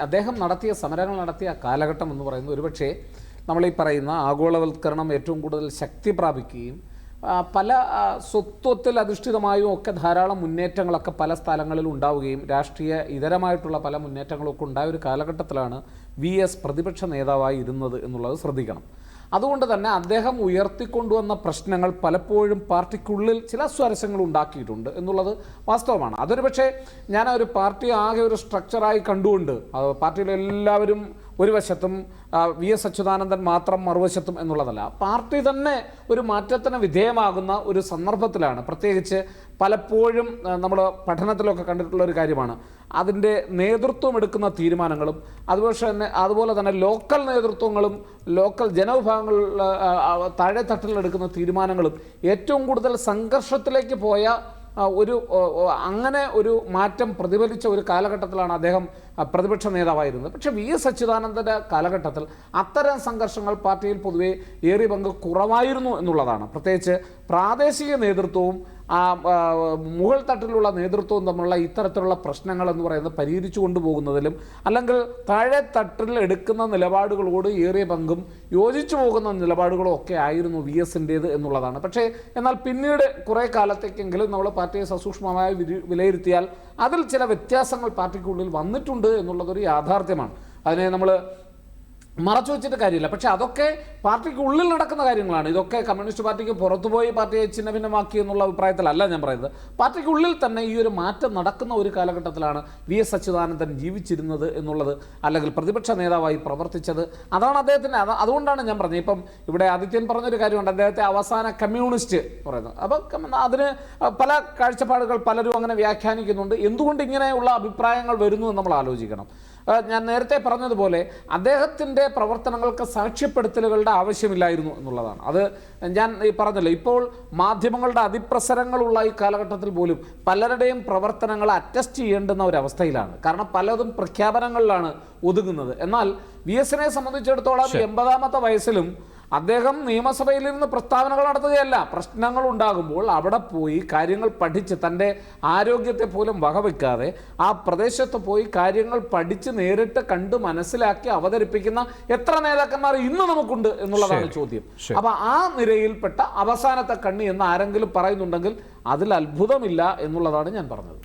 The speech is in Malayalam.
അദ്ദേഹം നടത്തിയ സമരങ്ങൾ നടത്തിയ കാലഘട്ടം എന്ന് പറയുന്നത് ഒരുപക്ഷെ നമ്മളീ പറയുന്ന ആഗോളവൽക്കരണം ഏറ്റവും കൂടുതൽ ശക്തി പ്രാപിക്കുകയും പല സ്വത്വത്തിൽ അധിഷ്ഠിതമായും ഒക്കെ ധാരാളം മുന്നേറ്റങ്ങളൊക്കെ പല സ്ഥലങ്ങളിലും ഉണ്ടാവുകയും രാഷ്ട്രീയ ഇതരമായിട്ടുള്ള പല മുന്നേറ്റങ്ങളൊക്കെ ഉണ്ടായ ഒരു കാലഘട്ടത്തിലാണ് VS പ്രതിപക്ഷ നേതാവായി ഇരുന്നത് എന്നുള്ളത് ശ്രദ്ധിക്കണം. അതുകൊണ്ട് തന്നെ അദ്ദേഹം ഉയർത്തിക്കൊണ്ടുവന്ന പ്രശ്നങ്ങൾ പലപ്പോഴും പാർട്ടിക്കുള്ളിൽ ചില സ്വാരസ്യങ്ങൾ ഉണ്ടാക്കിയിട്ടുണ്ട് എന്നുള്ളത് വാസ്തവമാണ്. അതൊരു പക്ഷേ ഞാൻ ഒരു പാർട്ടി ആകെ ഒരു സ്ട്രക്ചറായി കണ്ടുകൊണ്ട് പാർട്ടിയിലെ എല്ലാവരും ഒരു വശത്തും VS അച്യുതാനന്ദൻ മാത്രം മറുവശത്തും എന്നുള്ളതല്ല. പാർട്ടി തന്നെ ഒരു മാറ്റത്തിന് വിധേയമാകുന്ന ഒരു സന്ദർഭത്തിലാണ്. പ്രത്യേകിച്ച് പലപ്പോഴും നമ്മൾ പഠനത്തിലൊക്കെ കണ്ടിട്ടുള്ള ഒരു കാര്യമാണ് അതിൻ്റെ നേതൃത്വം എടുക്കുന്ന തീരുമാനങ്ങളും അതുപോലെ തന്നെ ലോക്കൽ നേതൃത്വങ്ങളും ലോക്കൽ ജനവിഭാഗങ്ങളിൽ താഴെത്തട്ടിലെടുക്കുന്ന തീരുമാനങ്ങളും ഏറ്റവും കൂടുതൽ സംഘർഷത്തിലേക്ക് പോയ അങ്ങനെ ഒരു മാറ്റം പ്രതിഫലിച്ച ഒരു കാലഘട്ടത്തിലാണ് അദ്ദേഹം പ്രതിപക്ഷ നേതാവായിരുന്നത്. പക്ഷേ VS അച്യുതാനന്ദൻ്റെ കാലഘട്ടത്തിൽ അത്തരം സംഘർഷങ്ങൾ പാർട്ടിയിൽ പൊതുവെ ഏറിയ പങ്ക് കുറവായിരുന്നു എന്നുള്ളതാണ്. പ്രത്യേകിച്ച് പ്രാദേശിക നേതൃത്വവും മുകൾ തട്ടിലുള്ള നേതൃത്വവും തമ്മിലുള്ള ഇത്തരത്തിലുള്ള പ്രശ്നങ്ങൾ എന്ന് പറയുന്നത് പരിഹരിച്ചു കൊണ്ടുപോകുന്നതിലും അല്ലെങ്കിൽ താഴെ തട്ടിൽ എടുക്കുന്ന നിലപാടുകളോട് ഏറിയ പങ്കും യോജിച്ചു പോകുന്ന നിലപാടുകളും ഒക്കെ ആയിരുന്നു VSൻ്റേത് എന്നുള്ളതാണ്. പക്ഷേ എന്നാൽ പിന്നീട് കുറേ കാലത്തേക്കെങ്കിലും നമ്മൾ പാർട്ടിയെ സസൂക്ഷ്മമായി വിലയിരുത്തിയാൽ അതിൽ ചില വ്യത്യാസങ്ങൾ പാർട്ടിക്കുള്ളിൽ വന്നിട്ടുണ്ട് എന്നുള്ളതൊരു യാഥാർത്ഥ്യമാണ്. അതിനെ നമ്മൾ മറച്ചു വെച്ചിട്ട് കാര്യമില്ല. പക്ഷെ അതൊക്കെ പാർട്ടിക്ക് ഉള്ളിൽ നടക്കുന്ന കാര്യങ്ങളാണ്. ഇതൊക്കെ കമ്മ്യൂണിസ്റ്റ് പാർട്ടിക്ക് പുറത്തുപോയി പാർട്ടിയെ ഛിന്ന ഭിന്നമാക്കി എന്നുള്ള അഭിപ്രായത്തിലല്ല ഞാൻ പറയുന്നത്. പാർട്ടിക്ക് ഉള്ളിൽ തന്നെ ഈ ഒരു മാറ്റം നടക്കുന്ന ഒരു കാലഘട്ടത്തിലാണ് VS അച്യുതാനന്ദൻ ജീവിച്ചിരുന്നത് എന്നുള്ളത്, അല്ലെങ്കിൽ പ്രതിപക്ഷ നേതാവായി പ്രവർത്തിച്ചത്. അതാണ് അദ്ദേഹത്തിന്. അതുകൊണ്ടാണ് ഞാൻ പറഞ്ഞത്. ഇപ്പം ഇവിടെ ആദിത്യൻ പറഞ്ഞൊരു കാര്യമുണ്ട്, അദ്ദേഹത്തെ അവസാന കമ്മ്യൂണിസ്റ്റ് പറയുന്നത്. അപ്പം അതിന് പല കാഴ്ചപ്പാടുകൾ പലരും അങ്ങനെ വ്യാഖ്യാനിക്കുന്നുണ്ട്. എന്തുകൊണ്ട് ഇങ്ങനെയുള്ള അഭിപ്രായങ്ങൾ വരുന്നു എന്ന് നമ്മൾ ആലോചിക്കണം. ഞാൻ നേരത്തെ പറഞ്ഞതുപോലെ അദ്ദേഹത്തിൻ്റെ പ്രവർത്തനങ്ങൾക്ക് സാക്ഷ്യപ്പെടുത്തലുകളുടെ ആവശ്യമില്ലായിരുന്നു എന്നുള്ളതാണ്. അത് ഞാൻ പറഞ്ഞല്ലോ, ഇപ്പോൾ മാധ്യമങ്ങളുടെ അതിപ്രസരങ്ങളുള്ള ഈ കാലഘട്ടത്തിൽ പോലും പലരുടെയും പ്രവർത്തനങ്ങൾ അറ്റസ്റ്റ് ചെയ്യേണ്ടുന്ന ഒരവസ്ഥയിലാണ്. കാരണം പലതും പ്രഖ്യാപനങ്ങളിലാണ് ഒതുങ്ങുന്നത്. എന്നാൽ VSനെ സംബന്ധിച്ചിടത്തോളം 80ാമത്തെ വയസ്സിലും അദ്ദേഹം നിയമസഭയിലിരുന്ന് പ്രസ്താവനകൾ നടത്തുകയല്ല. പ്രശ്നങ്ങൾ ഉണ്ടാകുമ്പോൾ അവിടെ പോയി കാര്യങ്ങൾ പഠിച്ച് തൻ്റെ ആരോഗ്യത്തെ പോലും വകവെക്കാതെ ആ പ്രദേശത്ത് പോയി കാര്യങ്ങൾ പഠിച്ച് നേരിട്ട് കണ്ട് മനസ്സിലാക്കി അവതരിപ്പിക്കുന്ന എത്ര നേതാക്കന്മാർ ഇന്ന് നമുക്കുണ്ട് എന്നുള്ളതാണ് ചോദ്യം. അപ്പൊ ആ നിരയിൽപ്പെട്ട അവസാനത്തെ കണ്ണി എന്ന് ആരെങ്കിലും പറയുന്നുണ്ടെങ്കിൽ അതിൽ അത്ഭുതമില്ല എന്നുള്ളതാണ് ഞാൻ പറഞ്ഞത്.